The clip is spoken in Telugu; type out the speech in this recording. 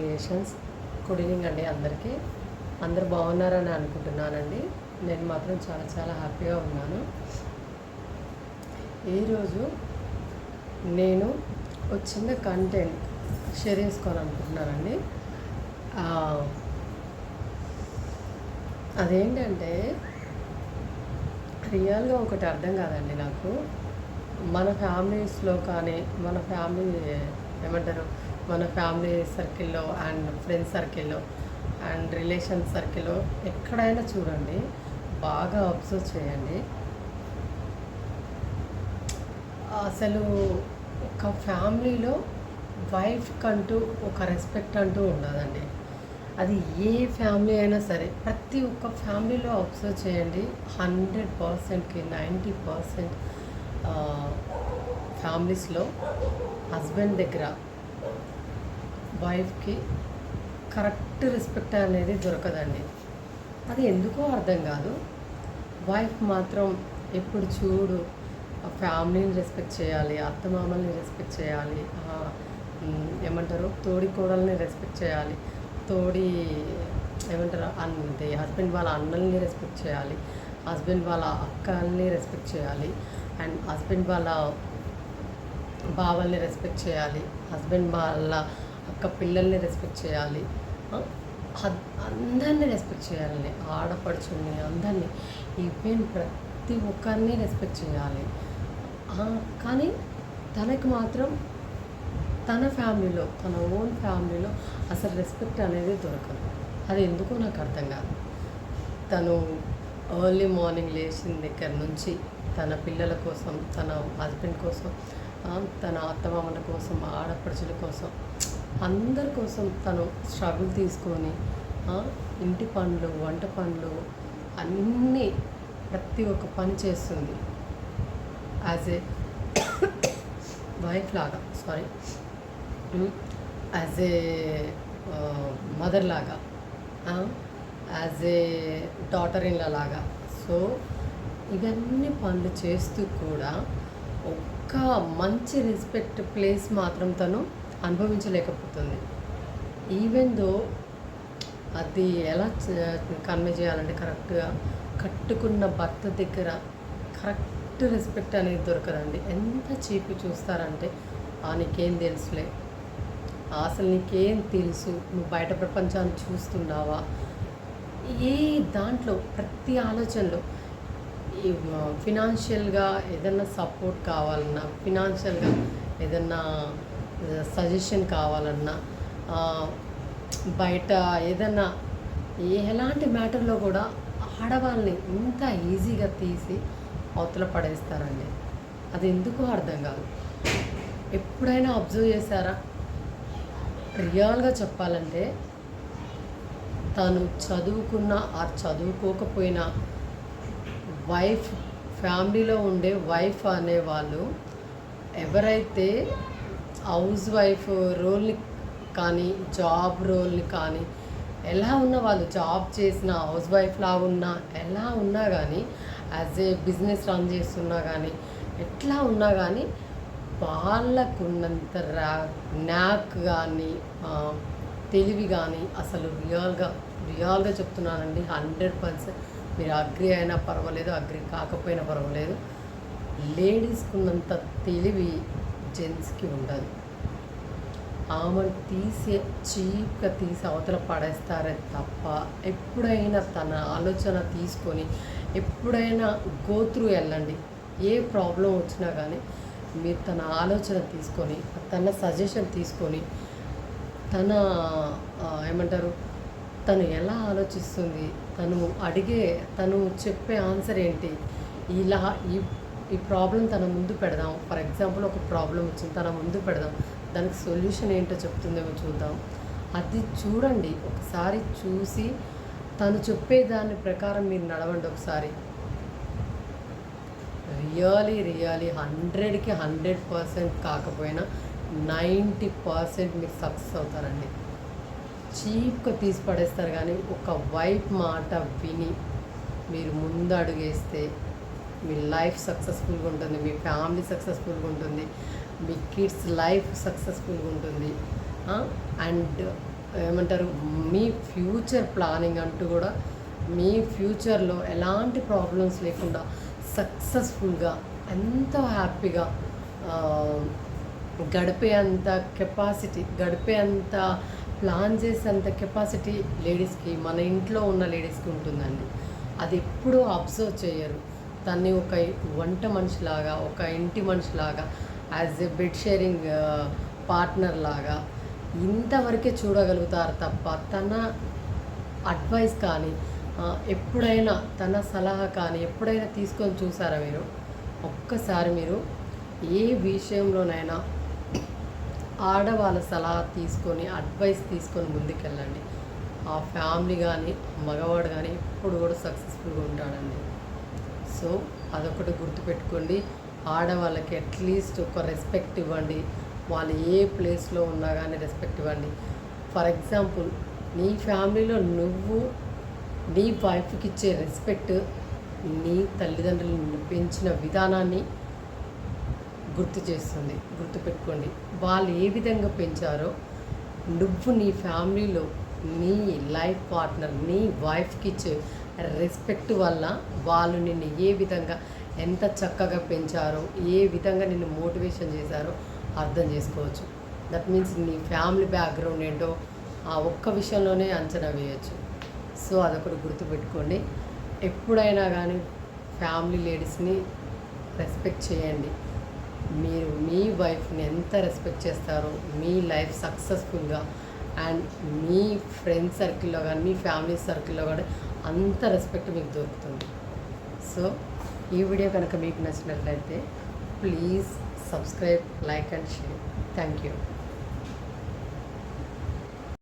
క్రియేషన్స్. గుడ్ ఈవినింగ్ అండి అందరికీ. అందరు బాగున్నారని అనుకుంటున్నానండి. నేను మాత్రం చాలా చాలా హ్యాపీగా ఉన్నాను. ఈరోజు నేను ఒక చిన్న కంటెంట్ షేర్ చేసుకోవాలనుకుంటున్నానండి. అదేంటంటే రియల్గా ఒకటి అర్థం కాదండి నాకు. మన ఫ్యామిలీస్లో కానీ మన ఫ్యామిలీ ఏమంటారు మన ఫ్యామిలీ సర్కిల్లో అండ్ ఫ్రెండ్స్ సర్కిల్లో అండ్ రిలేషన్ సర్కిల్లో ఎక్కడైనా చూడండి, బాగా అబ్జర్వ్ చేయండి. అసలు ఒక ఫ్యామిలీలో వైఫ్ కంటూ ఒక రెస్పెక్ట్ అంటూ ఉండదండి. అది ఏ ఫ్యామిలీ అయినా సరే, ప్రతి ఒక్క ఫ్యామిలీలో అబ్జర్వ్ చేయండి. 100%కి 90% ఫ్యామిలీస్లో హస్బెండ్ దగ్గర వైఫ్కి కరెక్ట్ రెస్పెక్ట్ అనేది దొరకదండి. అది ఎందుకో అర్థం కాదు. వైఫ్ మాత్రం ఎప్పుడు చూడు ఫ్యామిలీని రెస్పెక్ట్ చేయాలి, అత్తమామల్ని రెస్పెక్ట్ చేయాలి, ఏమంటారు తోడి కోడల్ని రెస్పెక్ట్ చేయాలి, తోడి ఏమంటారు అంతే హస్బెండ్ వాళ్ళ అన్నల్ని రెస్పెక్ట్ చేయాలి, హస్బెండ్ వాళ్ళ అక్కల్ని రెస్పెక్ట్ చేయాలి, అండ్ హస్బెండ్ వాళ్ళ బావల్ని రెస్పెక్ట్ చేయాలి, హస్బెండ్ వాళ్ళ అక్క పిల్లల్ని రెస్పెక్ట్ చేయాలి, అందరినీ రెస్పెక్ట్ చేయాలి, ఆడపడుచుని అందరినీ, ఈవెన్ ప్రతి ఒక్కరిని రెస్పెక్ట్ చేయాలి. కానీ తనకి మాత్రం తన ఫ్యామిలీలో, తన ఓన్ ఫ్యామిలీలో అసలు రెస్పెక్ట్ అనేది దొరకదు. అది ఎందుకో నాకు అర్థం కాదు. తను ఎర్లీ మార్నింగ్ లేచిన దగ్గర నుంచి తన పిల్లల కోసం, తన హస్బెండ్ కోసం, తన అత్తమామల కోసం, ఆడపడుచుల కోసం, అందరి కోసం తను స్ట్రగుల్ తీసుకొని ఇంటి పనులు, వంట పనులు అన్నీ ప్రతి ఒక్క పని చేస్తుంది. యాజ్ ఏ వైఫ్ లాగా, యాజ్ ఏ మదర్ లాగా, as a daughter in law లాగా. సో ఇవన్నీ పనులు చేస్తూ కూడా ఒక్క మంచి రెస్పెక్ట్ ప్లేస్ మాత్రం తను అనుభవించలేకపోతుంది. ఈవెన్ దో అది ఎలా కన్వే చేయాలంటే కరెక్ట్గా కట్టుకున్న భర్త దగ్గర కరెక్ట్ రెస్పెక్ట్ అనేది దొరకదండి. ఎంత చీపు చూస్తారంటే నీకేం తెలుసులే, అసలు నీకేం తెలుసు, నువ్వు బయట ప్రపంచాన్ని చూస్తున్నావా, ఏ దాంట్లో ప్రతి ఆలోచనలో ఈ ఫినాన్షియల్గా ఏదన్నా సపోర్ట్ కావాలన్నా, ఫినాన్షియల్గా ఏదన్నా సజెషన్ కావాలన్నా, బయట ఏదన్నా ఎలాంటి మ్యాటర్లో కూడా ఆడవాళ్ళని ఇంత ఈజీగా తీసి అవతల పడేస్తారండి. అది ఎందుకో అర్థం కాదు. ఎప్పుడైనా అబ్జర్వ్ చేశారా? రియల్గా చెప్పాలంటే తను చదువుకున్నా చదువుకోకపోయినా వైఫ్, ఫ్యామిలీలో ఉండే వైఫ్ అనేవాళ్ళు ఎవరైతే హౌస్ వైఫ్ రోల్ని కానీ జాబ్ రోల్ని కానీ ఎలా ఉన్న వాళ్ళు జాబ్ చేసిన హౌస్ వైఫ్ లాగా ఉన్నా, ఎలా ఉన్నా కానీ, యాజ్ ఏ బిజినెస్ రన్ చేస్తున్నా కానీ, ఎట్లా ఉన్నా కానీ వాళ్ళకున్నంత న్యాక్ కానీ తెలివి కానీ అసలు రియల్గా చెప్తున్నానండి. 100% మీరు అగ్రి అయినా పర్వాలేదు, అగ్రి కాకపోయినా పర్వాలేదు, లేడీస్కి ఉన్నంత తెలివి జెంట్స్కి ఉండదు. ఆమెను చీప్గా తీసి అవతల పడేస్తారే తప్ప ఎప్పుడైనా తన ఆలోచన తీసుకొని ఎప్పుడైనా గోత్రూ వెళ్ళండి. ఏ ప్రాబ్లం వచ్చినా కానీ మీరు తన ఆలోచన తీసుకొని, తన సజెషన్ తీసుకొని, తన ఏమంటారు తను ఎలా ఆలోచిస్తుంది, తను చెప్పే ఆన్సర్ ఏంటి, ఇలా ఈ ప్రాబ్లం తన ముందు పెడదాం. ఫర్ ఎగ్జాంపుల్ ఒక ప్రాబ్లం వచ్చింది, తన ముందు పెడదాం, దానికి సొల్యూషన్ ఏంటో చెప్తుందేమో చూద్దాం. అది చూడండి, ఒకసారి చూసి తను చెప్పే దాని ప్రకారం మీరు నడవండి ఒకసారి. రియలీ 100కి 100% కాకపోయినా 90% మీరు సక్సెస్ అవుతారండి. చీప్గా తీసి పడేస్తారు. కానీ ఒక వైఫ్ మాట విని మీరు ముందు అడుగేస్తే మీ లైఫ్ సక్సెస్ఫుల్గా ఉంటుంది, మీ ఫ్యామిలీ సక్సెస్ఫుల్గా ఉంటుంది, మీ కిడ్స్ లైఫ్ సక్సెస్ఫుల్గా ఉంటుంది. అండ్ ఏమంటారు, మీ ఫ్యూచర్ ప్లానింగ్ అంటూ కూడా మీ ఫ్యూచర్లో ఎలాంటి ప్రాబ్లమ్స్ లేకుండా సక్సెస్ఫుల్గా ఎంతో హ్యాపీగా గడిపేంత కెపాసిటీ, గడిపేంత ప్లాన్ చేసేంత కెపాసిటీ లేడీస్కి, మన ఇంట్లో ఉన్న లేడీస్కి ఉంటుందండి. అది ఎప్పుడూ అబ్జర్వ్ చేయరు. తన్ని ఒక వంట మనిషిలాగా, ఒక ఇంటి మనిషిలాగా, as a bed sharing partner లాగా ఇంతవరకే చూడగలుగుతారు తప్ప తన అడ్వైస్ కానీ ఎప్పుడైనా తన సలహా కానీ ఎప్పుడైనా తీసుకొని చూసారా మీరు? ఒక్కసారి మీరు ఏ విషయంలోనైనా ఆడవాళ్ళ సలహా తీసుకొని అడ్వైస్ తీసుకొని ముందుకెళ్ళండి. ఆ ఫ్యామిలీ కానీ మగవాడు కానీ ఎప్పుడు కూడా సక్సెస్ఫుల్గా ఉంటాడండి. సో అదొకటి గుర్తుపెట్టుకోండి. ఆడవాళ్ళకి అట్లీస్ట్ ఒక రెస్పెక్ట్ ఇవ్వండి. వాళ్ళు ఏ ప్లేస్లో ఉన్నా కానీ రెస్పెక్ట్ ఇవ్వండి. ఫర్ ఎగ్జాంపుల్, నీ ఫ్యామిలీలో నువ్వు నీ వైఫ్కి ఇచ్చే రెస్పెక్ట్ నీ తల్లిదండ్రులు నిన్ను పెంచిన విధానాన్ని గుర్తు చేస్తుంది. గుర్తుపెట్టుకోండి, వాళ్ళు ఏ విధంగా పెంచారో నువ్వు నీ ఫ్యామిలీలో నీ లైఫ్ పార్ట్నర్, నీ వైఫ్కి ఇచ్చే రెస్పెక్ట్ వల్ల వాళ్ళు నిన్ను ఏ విధంగా ఎంత చక్కగా పెంచారో, ఏ విధంగా నిన్ను మోటివేషన్ చేశారో అర్థం చేసుకోవచ్చు. దట్ మీన్స్ నీ ఫ్యామిలీ బ్యాక్గ్రౌండ్ ఏంటో ఆ ఒక్క విషయంలోనే అంచనా వేయచ్చు. సో అదొకటి గుర్తుపెట్టుకోండి. ఎప్పుడైనా కానీ ఫ్యామిలీ లేడీస్ని రెస్పెక్ట్ చేయండి. మీరు మీ వైఫ్ని ఎంత రెస్పెక్ట్ చేస్తారో మీ లైఫ్ సక్సెస్ఫుల్గా అండ్ మీ ఫ్రెండ్స్ సర్కిల్లో కానీ మీ ఫ్యామిలీ సర్కిల్లో కానీ అంత రెస్పెక్ట్ మీకు దొరుకుతుంది. సో ఈ వీడియో కనుక మీకు నచ్చినట్లయితే please subscribe, like and share. Thank you.